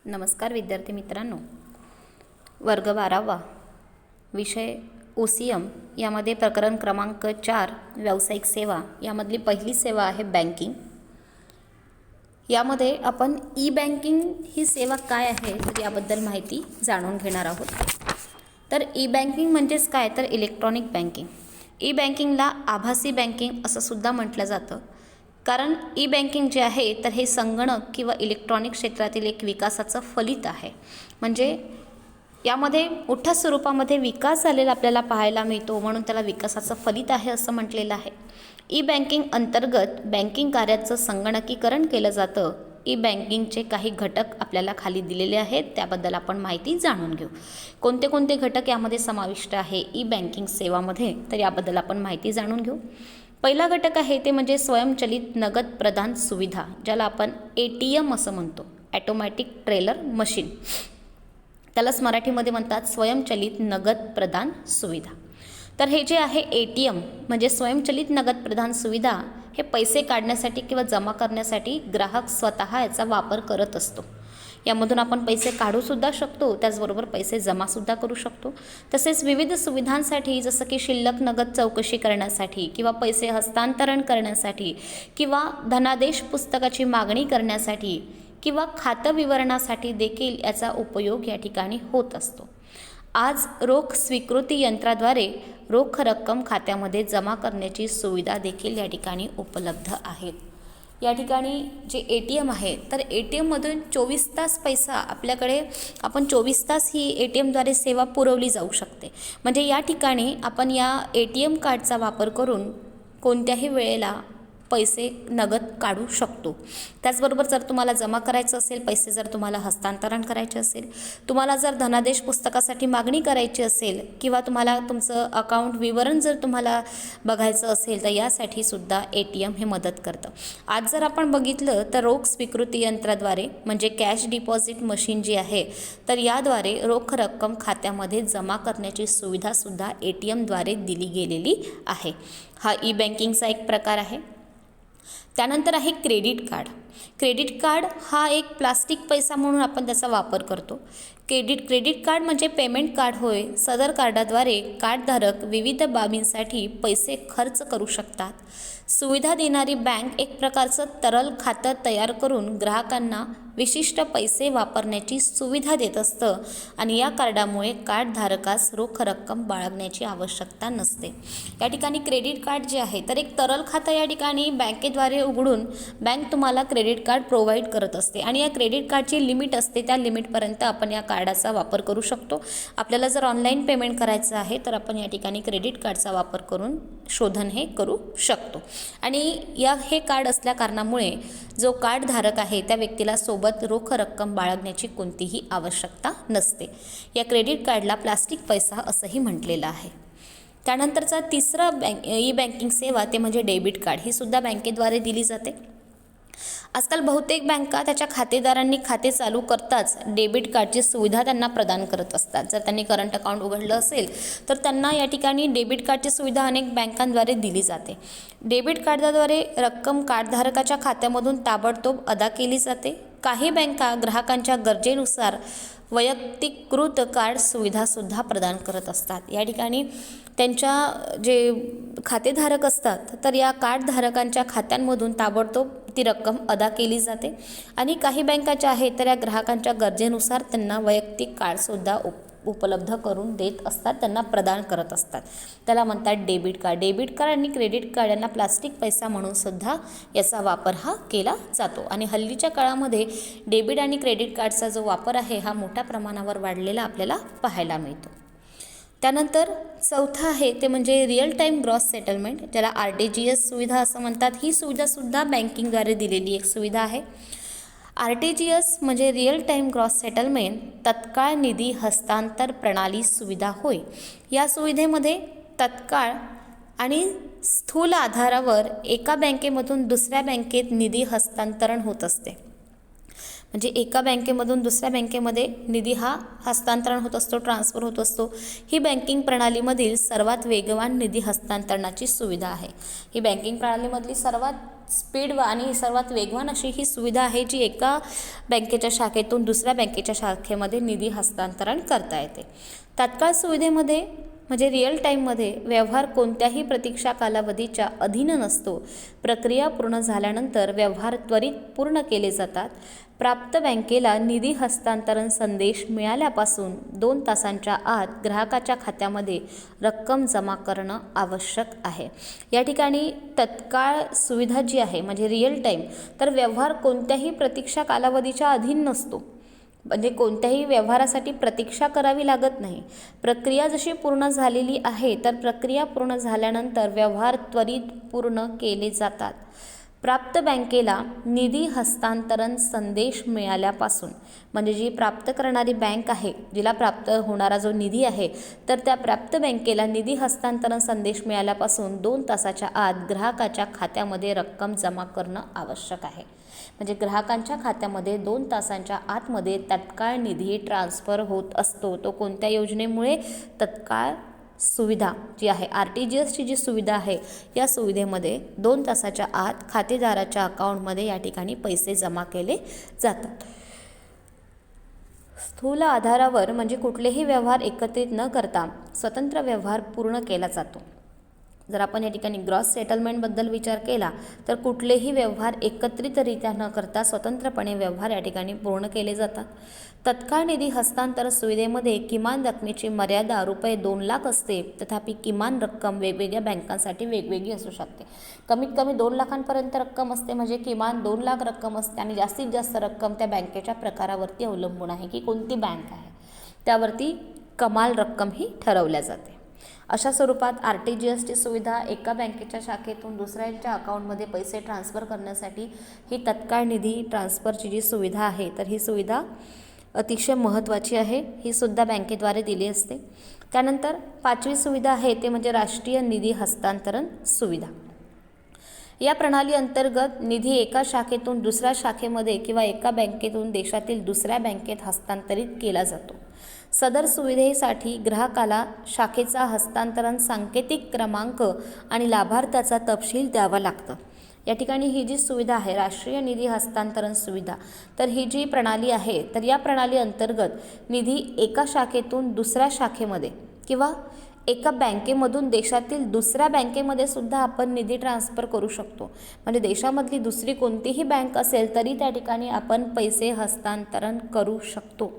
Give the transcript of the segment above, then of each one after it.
नमस्कार विद्यार्थी मित्रांनो, वर्ग 12वा विषय OCM यामध्ये प्रकरण क्रमांक 4 व्यावसायिक सेवा यामधली पहिली सेवा आहे बँकिंग। यामध्ये आपण ई बँकिंग ही सेवा काय आहे तर याबद्दल माहिती जाणून घेणार आहोत। तर ई बँकिंग म्हणजेच काय तर इलेक्ट्रॉनिक बँकिंग। ई बँकिंगला आभासी बँकिंग असं सुद्धा म्हटलं जातं, कारण ई बँकिंग जे आहे तर हे संगणक किंवा इलेक्ट्रॉनिक क्षेत्रातील एक विकासाचं फलित आहे। म्हणजे यामध्ये मोठ्या स्वरूपामध्ये विकास झालेला आपल्याला पाहायला मिळतो, म्हणून त्याला विकासाचं फलित आहे असं म्हटलेलं आहे। ई बँकिंग अंतर्गत बँकिंग कार्याचं संगणकीकरण केलं जातं। ई बँकिंगचे काही घटक आपल्याला खाली दिलेले आहेत, त्याबद्दल आपण माहिती जाणून घेऊ। कोणते कोणते घटक यामध्ये समाविष्ट आहे ई बँकिंग सेवामध्ये तर याबद्दल आपण माहिती जाणून घेऊ। पहिला घटक आहे ते म्हणजे स्वयंचलित नगद प्रदान सुविधा, ज्याला आपण ATM असं म्हणतो, ऑटोमॅटिक टेलर मशीन। त्यालाच मराठीमध्ये म्हणतात स्वयंचलित नगद प्रदान सुविधा। तर हे जे आहे ATM म्हणजे स्वयंचलित नगद प्रदान सुविधा, हे पैसे काढण्यासाठी किंवा जमा करण्यासाठी ग्राहक स्वतः याचा वापर करत असतो। यामधून आपण पैसे काढूसुद्धा शकतो, त्याचबरोबर पैसे जमासुद्धा करू शकतो। तसेच विविध सुविधांसाठी जसं की शिल्लक नगद चौकशी करण्यासाठी किंवा पैसे हस्तांतरण करण्यासाठी किंवा धनादेश पुस्तकाची मागणी करण्यासाठी किंवा खातं विवरणासाठी देखील याचा उपयोग या ठिकाणी होत असतो। आज रोख स्वीकृती यंत्राद्वारे रोख रक्कम खात्यामध्ये जमा करण्याची सुविधा देखील या ठिकाणी उपलब्ध आहेत। या ठिकाणी जे ATM आहे तर ATMमधून 24 तास पैसा आपल्याकडे आपण 24 तास ही ATMद्वारे सेवा पुरवली जाऊ शकते। म्हणजे या ठिकाणी आपण या ATM कार्डचा वापर करून कोणत्याही वेळेला पैसे नगद काढू शकतो। त्याचबरोबर जर तुम्हाला जमा करायचं असेल, पैसे जर तुम्हाला हस्तांतरण करायचे असेल, तुम्हाला जर धनादेश पुस्तकासाठी मागणी करायची असेल किंवा तुम्हाला तुमचं अकाउंट विवरण जर तुम्हाला बघायचं असेल तर यासाठी सुद्धा ATM हे मदत करतं। आज जर आपण बघितलं तर रोख स्वीकृती यंत्राद्वारे म्हणजे कॅश डिपॉझिट मशीन जी आहे तर याद्वारे रोख रक्कम खात्यामध्ये जमा करण्याची सुविधासुद्धा ATMद्वारे दिली गेलेली आहे। हा ई बँकिंगचा एक प्रकार आहे। त्यानंतर आहे क्रेडिट कार्ड। क्रेडिट कार्ड हा एक प्लास्टिक पैसा म्हणून आपण त्याचा वापर करतो। क्रेडिट कार्ड म्हणजे पेमेंट कार्ड होय। सदर कार्डाद्वारे कार्डधारक विविध बाबींसाठी पैसे खर्च करू शकतात। सुविधा देणारी बँक एक प्रकारचं तरल खातं तयार करून ग्राहकांना विशिष्ट पैसे वापरण्याची सुविधा देत असतं आणि या कार्डामुळे कार्डधारकास रोख रक्कम बाळगण्याची आवश्यकता नसते। या ठिकाणी क्रेडिट कार्ड जे आहे तर एक तरल खातं या ठिकाणी बँकेद्वारे उघडून बँक तुम्हाला क्रेडिट कार्ड प्रोव्हाइड करत असते आणि या क्रेडिट कार्डची लिमिट असते, त्या लिमिटपर्यंत आपण या कार्डाचा वापर करू शकतो। आपल्याला जर ऑनलाईन पेमेंट करायचं आहे तर आपण या ठिकाणी क्रेडिट कार्डचा वापर करून शोधन हे करू शकतो। आणि हे कार्ड असल्या कारणामुळे जो कार्डधारक आहे त्या व्यक्तीला सोबत रोख रक्कम बाळगण्याची कोणतीही आवश्यकता नसते। या क्रेडिट कार्डला प्लास्टिक पैसा असंही म्हटलेलं आहे। त्यानंतरचा तिसरा ई बँकिंग सेवा ते म्हणजे डेबिट कार्ड। ही सुद्धा बँकेद्वारे दिली जाते। आजकाल बहुतेक बँका त्याच्या खातेदारांनी खाते चालू करताच डेबिट कार्डची सुविधा त्यांना प्रदान करत असतात। जर त्यांनी करंट अकाउंट उघडलं असेल तर त्यांना या ठिकाणी डेबिट कार्डची सुविधा अनेक बँकांद्वारे दिली जाते। डेबिट कार्डाद्वारे रक्कम कार्डधारकाच्या खात्यामधून ताबडतोब अदा केली जाते। काही बँका ग्राहकांच्या गरजेनुसार वैयक्तिकृत कार्ड सुविधासुद्धा प्रदान करत असतात। या ठिकाणी त्यांच्या जे खातेधारक असतात तर या कार्डधारकांच्या खात्यांमधून ताबडतोब ती रक्कम अदा केली जाते आणि काही बँकाच्या आहेत तर या ग्राहकांच्या गरजेनुसार त्यांना वैयक्तिक कार्डसुद्धा उपलब्ध करून देत असतात, त्यांना प्रदान करत असतात। त्याला म्हणतात डेबिट कार्ड। डेबिट कार्ड आणि क्रेडिट कार्ड यांना प्लास्टिक पैसा म्हणून सुद्धा याचा वापर हा केला जातो आणि हल्लीच्या काळामध्ये डेबिट आणि क्रेडिट कार्डचा जो वापर आहे हा मोठ्या प्रमाणावर वाढलेला आपल्याला पाहायला मिळतो। त्यानंतर चौथा आहे ते म्हणजे रिअल टाईम ग्रॉस सेटलमेंट, ज्याला RTGS सुविधा असं म्हणतात। ही सुविधासुद्धा बँकिंगद्वारे दिलेली एक सुविधा आहे। RTGS म्हणजे रिअल टाईम ग्रॉस सेटलमेंट तत्काळ निधी हस्तांतर प्रणाली सुविधा होय। या सुविधेमध्ये तत्काळ आणि स्थूल आधारावर एका बँकेमधून दुसऱ्या बँकेत निधी हस्तांतरण होत असते। म्हणजे एका बँकेमधून दुसऱ्या बँकेमध्ये निधी हा हस्तांतरण होत असतो, ट्रान्सफर होत असतो। ही बँकिंग प्रणालीमधील सर्वात वेगवान निधी हस्तांतरणाची सुविधा आहे। ही बँकिंग प्रणालीमधली सर्वात स्पीड आणि सर्वात वेगवान अशी ही सुविधा आहे जी एका बँकेच्या शाखेतून दुसऱ्या बँकेच्या शाखेमध्ये निधी हस्तांतरण करता येते. तात्काळ सुविधेमध्ये म्हणजे रिअल टाईममध्ये व्यवहार कोणत्याही प्रतीक्षा कालावधीच्या अधीन नसतो. प्रक्रिया पूर्ण झाल्यानंतर व्यवहार त्वरित पूर्ण केले जातात. प्राप्त बँकेला निधी हस्तांतरण संदेश मिळाल्यापासून 2 तासांच्या आत ग्राहकाच्या खात्यामध्ये रक्कम जमा करणं आवश्यक आहे. या ठिकाणी तत्काळ सुविधा जी आहे म्हणजे रिअल टाईम, तर व्यवहार कोणत्याही प्रतीक्षा कालावधीच्या अधीन नसतो. म्हणजे कोणत्याही व्यवहारासाठी प्रतीक्षा करावी लागत नाही. प्रक्रिया जशी पूर्ण झालेली आहे तर प्रक्रिया पूर्ण झाल्यानंतर व्यवहार त्वरित पूर्ण केले जातात. प्राप्त बँकेला निधी हस्तांतरण संदेश मिळाल्यापासून म्हणजे जी प्राप्त करणारी बँक आहे, जिला प्राप्त होणारा जो निधी आहे, तर त्या प्राप्त बँकेला निधी हस्तांतरण संदेश मिळाल्यापासून 2 तासाच्या आत ग्राहकाच्या खात्यामध्ये रक्कम जमा करणं आवश्यक आहे. म्हणजे ग्राहकांच्या खात्यामध्ये 2 तासांच्या आतमध्ये तत्काळ निधी ट्रान्स्फर होत असतो. तो कोणत्या योजनेमुळे? तत्काळ सुविधा जी आहे, RTGSची जी सुविधा आहे, या सुविधेमध्ये 2 तासाच्या आत खातेदाराच्या अकाउंटमध्ये या ठिकाणी पैसे जमा केले जातात. स्थूल आधारावर म्हणजे कुठलेही व्यवहार एकत्रित न करता स्वतंत्र व्यवहार पूर्ण केला जातो. जर आपण या ठिकाणी ग्रॉस सेटलमेंटबद्दल विचार केला तर कुठलेही व्यवहार एकत्रितरित्या न करता स्वतंत्रपणे व्यवहार या ठिकाणी पूर्ण केले जातात. तत्काळ निधी हस्तांतरण सुविधेमध्ये किमान रकमेची मर्यादा ₹2 लाख असते. तथापि किमान रक्कम वेगवेगळ्या बँकांसाठी वेगवेगळी असू शकते. कमीत कमी 2 लाखांपर्यंत रक्कम असते म्हणजे किमान 2 लाख रक्कम असते आणि जास्तीत जास्त रक्कम त्या बँकेच्या प्रकारावरती अवलंबून आहे की कोणती बँक आहे, त्यावरती कमाल रक्कम ही ठरवल्या जाते. अशा स्वरूपात RTGSची सुविधा एका बँकेच्या शाखेतून दुसऱ्यांच्या अकाउंटमध्ये पैसे ट्रान्स्फर करण्यासाठी ही तत्काळ निधी ट्रान्स्फरची जी सुविधा आहे, तर ही सुविधा अतिशय महत्त्वाची आहे. ही सुद्धा बँकेद्वारे दिली असते. त्यानंतर 5वी सुविधा आहे ते म्हणजे राष्ट्रीय निधी हस्तांतरण सुविधा. या प्रणाली अंतर्गत निधी एका शाखेतून दुसऱ्या शाखेमध्ये किंवा एका बँकेतून देशातील दुसऱ्या बँकेत हस्तांतरित केला जातो. सदर सुविधेसाठी ग्राहकाला शाखेचा हस्तांतरण सांकेतिक क्रमांक आणि लाभार्थ्याचा तपशील द्यावा लागतं. या ठिकाणी ही जी सुविधा आहे राष्ट्रीय निधी हस्तांतरण सुविधा, तर ही जी प्रणाली आहे, तर या प्रणाली अंतर्गत निधी एका शाखेतून दुसऱ्या शाखेमध्ये किंवा एका बँकेमधून देशातील दुसऱ्या बँकेमध्ये सुद्धा आपण निधी ट्रान्स्फर करू शकतो. म्हणजे देशामधली दुसरी कोणतीही बँक असेल तरी त्या ठिकाणी आपण पैसे हस्तांतरण करू शकतो.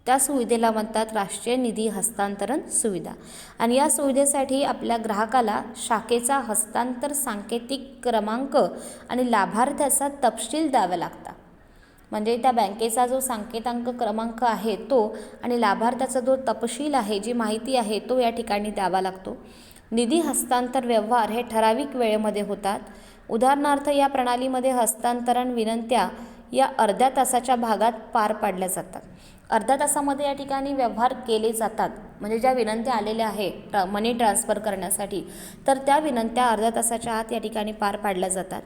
त्या सुविधेला म्हणतात राष्ट्रीय निधी हस्तांतरण सुविधा. आणि या सुविधेसाठी आपल्या ग्राहकाला शाखेचा हस्तांतर सांकेतिक क्रमांक आणि लाभार्थ्याचा तपशील द्यावा लागतात. म्हणजे त्या बँकेचा जो सांकेतांक क्रमांक आहे तो आणि लाभार्थ्याचा जो तपशील आहे, जी माहिती आहे, तो या ठिकाणी द्यावा लागतो. निधी हस्तांतर व्यवहार हे ठराविक वेळेमध्ये होतात. उदाहरणार्थ या प्रणालीमध्ये हस्तांतरण विनंत्या या अर्ध्या तासाच्या भागात पार पाडल्या जातात. अर्ध्या तासामध्ये या ठिकाणी व्यवहार केले जातात. म्हणजे ज्या विनंत्या आलेल्या आहे मनी ट्रान्स्फर करण्यासाठी, तर त्या विनंत्या अर्ध्या तासाच्या आत या ठिकाणी पार पाडल्या जातात.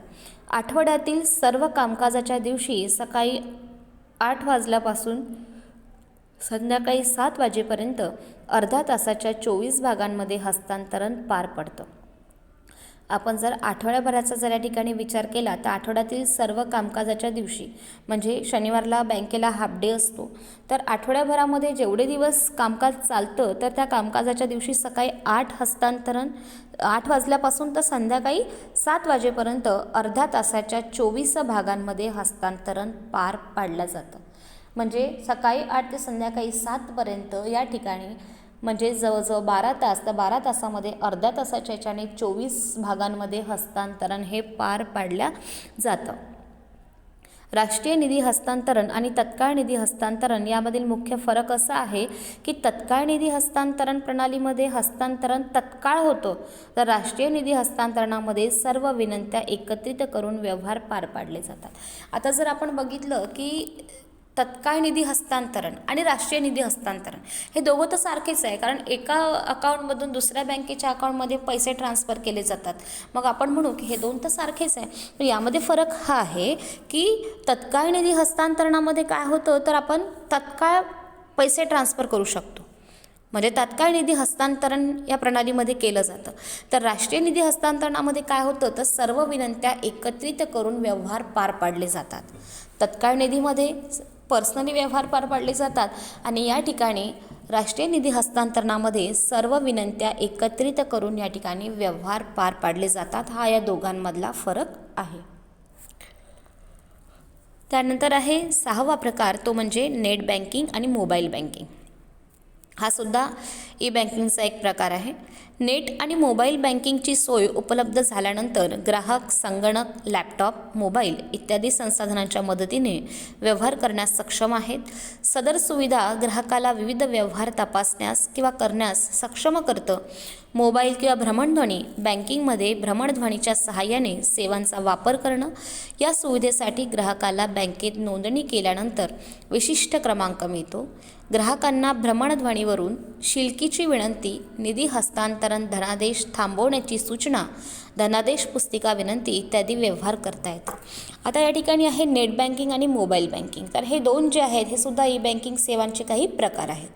आठवड्यातील सर्व कामकाजाच्या दिवशी सकाळी 8 वाजल्यापासून संध्याकाळी 7 वाजेपर्यंत अर्ध्या तासाच्या 24 भागांमध्ये हस्तांतरण पार पडतं. आपण जर आठवड्याभराचा जर या ठिकाणी विचार केला तर आठवड्यातील सर्व कामकाजाच्या दिवशी म्हणजे शनिवारला बँकेला हाफ डे असतो, तर आठवड्याभरामध्ये जेवढे दिवस कामकाज चालतं तर त्या कामकाजाच्या दिवशी सकाळी 8 वाजल्यापासून तर संध्याकाळी 7 वाजेपर्यंत अर्ध्या तासाच्या 24 भागांमध्ये हस्तांतरण पार पाडलं जातं. म्हणजे सकाळी 8 ते संध्याकाळी 7पर्यंत या ठिकाणी म्हणजे जवळजवळ 12 तास, तर 12 तासामध्ये अर्ध्या तासाच्या याच्याने 24 भागांमध्ये हस्तांतरण हे पार पाडल्या जातं. राष्ट्रीय निधी हस्तांतरण आणि तत्काळ निधी हस्तांतरण यामधील मुख्य फरक असा आहे की तत्काळ निधी हस्तांतरण प्रणालीमध्ये हस्तांतरण तत्काळ होतं, तर राष्ट्रीय निधी हस्तांतरणामध्ये सर्व विनंत्या एकत्रित करून व्यवहार पार पाडले जातात. आता जर आपण बघितलं की तत्काळ निधी हस्तांतरण आणि राष्ट्रीय निधी हस्तांतरण हे दोघं तर सारखेच आहे, कारण एका अकाउंटमधून दुसऱ्या बँकेच्या अकाउंटमध्ये पैसे ट्रान्स्फर केले जातात. मग आपण म्हणू की हे दोन तर सारखेच आहे. पण यामध्ये फरक हा आहे की तत्काळ निधी हस्तांतरणामध्ये काय होतं, तर आपण तत्काळ पैसे ट्रान्स्फर करू शकतो. म्हणजे तात्काळ निधी हस्तांतरण या प्रणालीमध्ये केलं जातं. तर राष्ट्रीय निधी हस्तांतरणामध्ये काय होतं, तर सर्व विनंत्या एकत्रित करून व्यवहार पार पाडले जातात. तत्काळ निधीमध्ये पर्सनली व्यवहार पार पाडले जातात आणि या ठिकाणी राष्ट्रीय निधी हस्तांतरणामध्ये सर्व विनंत्या एकत्रित करून या ठिकाणी व्यवहार पार पाडले जातात. हा या दोघांमधला फरक आहे. त्यानंतर आहे 6वा प्रकार, तो म्हणजे नेट बँकिंग आणि मोबाईल बँकिंग. हा सुद्धा ई बँकिंगचा एक प्रकार आहे. नेट आणि मोबाईल बँकिंगची सोय उपलब्ध झाल्यानंतर ग्राहक संगणक, लॅपटॉप, मोबाईल इत्यादी संसाधनांच्या मदतीने व्यवहार करण्यास सक्षम आहेत. सदर सुविधा ग्राहकाला विविध व्यवहार तपासण्यास किंवा करण्यास सक्षम करतं. मोबाईल किंवा भ्रमणध्वनी बँकिंगमध्ये भ्रमणध्वनीच्या सहाय्याने सेवांचा वापर करणं. या सुविधेसाठी ग्राहकाला बँकेत नोंदणी केल्यानंतर विशिष्ट क्रमांक मिळतो. ग्राहकांना भ्रमणध्वनीवरून शिल्लकीची विनंती, निधी हस्तांतरण, धनादेश थांबवण्याची सूचना, धनादेश पुस्तिका विनंती इत्यादी व्यवहार करता येतात. आता या ठिकाणी आहे नेट बँकिंग आणि मोबाईल बँकिंग. तर हे दोन जे आहेत हे सुद्धा ई बँकिंग सेवांचे काही प्रकार आहेत.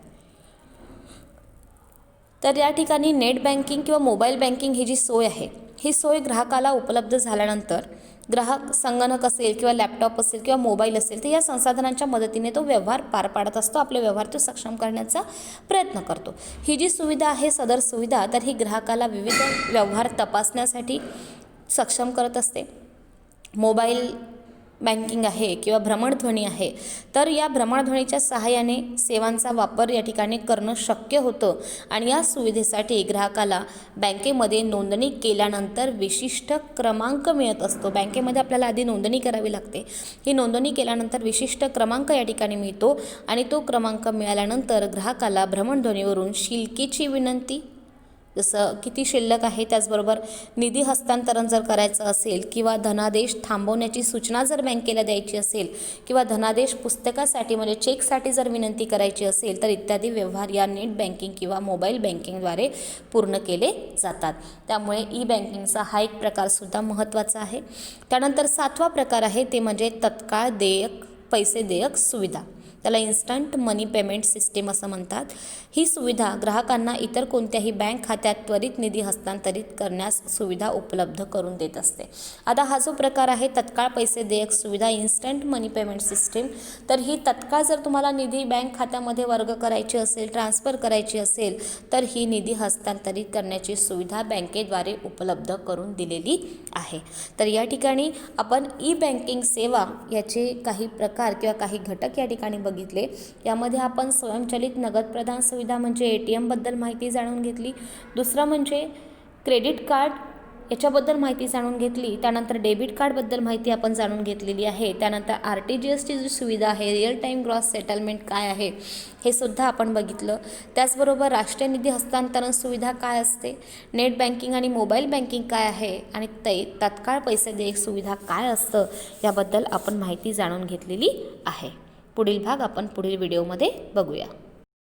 तर या ठिकाणी नेट बँकिंग किंवा मोबाईल बँकिंग ही जी सोय आहे, ही सोय ग्राहकाला उपलब्ध झाल्यानंतर ग्राहक संगणक असेल किंवा लॅपटॉप असेल किंवा मोबाईल असेल तर या संसाधनांच्या मदतीने तो व्यवहार पार पाडत असतो. आपले व्यवहार तो सक्षम करण्याचा प्रयत्न करतो. ही जी सुविधा आहे, सदर सुविधा, तर ही ग्राहकाला विविध व्यवहार तपासण्यासाठी सक्षम करत असते. मोबाईल बँकिंग आहे किंवा भ्रमणध्वनी आहे, तर या भ्रमणध्वनीच्या सहाय्याने सेवांचा वापर या ठिकाणी करणं शक्य होतं आणि या सुविधेसाठी ग्राहकाला बँकेमध्ये नोंदणी केल्यानंतर विशिष्ट क्रमांक मिळत असतो. बँकेमध्ये आपल्याला आधी नोंदणी करावी लागते. ही नोंदणी केल्यानंतर विशिष्ट क्रमांक या ठिकाणी मिळतो आणि तो क्रमांक मिळाल्यानंतर ग्राहकाला भ्रमणध्वनीवरून शिल्लकीची विनंती, जसं किती शिल्लक आहे, त्याचबरोबर निधी हस्तांतरण जर करायचं असेल किंवा धनादेश थांबवण्याची सूचना जर बँकेला द्यायची असेल किंवा धनादेश पुस्तकासाठी म्हणजे चेकसाठी जर विनंती करायची असेल तर इत्यादी व्यवहार या नेट बँकिंग किंवा मोबाईल बँकिंगद्वारे पूर्ण केले जातात. त्यामुळे ई बँकिंगचा हा एक प्रकारसुद्धा महत्त्वाचा आहे. त्यानंतर 7वा प्रकार आहे ते म्हणजे तत्काळ पैसे देयक सुविधा. त्याला इन्स्टंट मनी पेमेंट सिस्टीम असं म्हणतात. ही सुविधा ग्राहकांना इतर कोणत्याही बँक खात्यात त्वरित निधी हस्तांतरित करण्यास सुविधा उपलब्ध करून देत असते. आता हा जो प्रकार आहे तत्काळ पैसे देयक सुविधा, इन्स्टंट मनी पेमेंट सिस्टीम, तर ही तत्काळ जर तुम्हाला निधी बँक खात्यामध्ये वर्ग करायची असेल, ट्रान्सफर करायची असेल तर ही निधी हस्तांतरित करण्याची सुविधा बँकेद्वारे उपलब्ध करून दिलेली आहे. तर या ठिकाणी आपण ई बँकिंग सेवा याचे काही प्रकार किंवा काही घटक या ठिकाणी बघितले. यामध्ये आपण स्वयंचलित नगद प्रदान सुविधा म्हणजे ATM बद्दल माहिती जाणून घेतली. दुसरं म्हणजे क्रेडिट कार्ड याच्याबद्दल माहिती जाणून घेतली. त्यानंतर डेबिट कार्डबद्दल माहिती आपण जाणून घेतलेली आहे. त्यानंतर RTGSची जी सुविधा आहे, रिअल टाईम ग्रॉस सेटलमेंट काय आहे हे सुद्धा आपण बघितलं. त्याचबरोबर राष्ट्रीय निधी हस्तांतरण सुविधा काय असते, नेट बँकिंग आणि मोबाईल बँकिंग काय आहे आणि तत्काळ पैसे देयक सुविधा काय असतं याबद्दल आपण माहिती जाणून घेतलेली आहे. पुढील भाग आपण पुढील व्हिडिओमध्ये बघूया.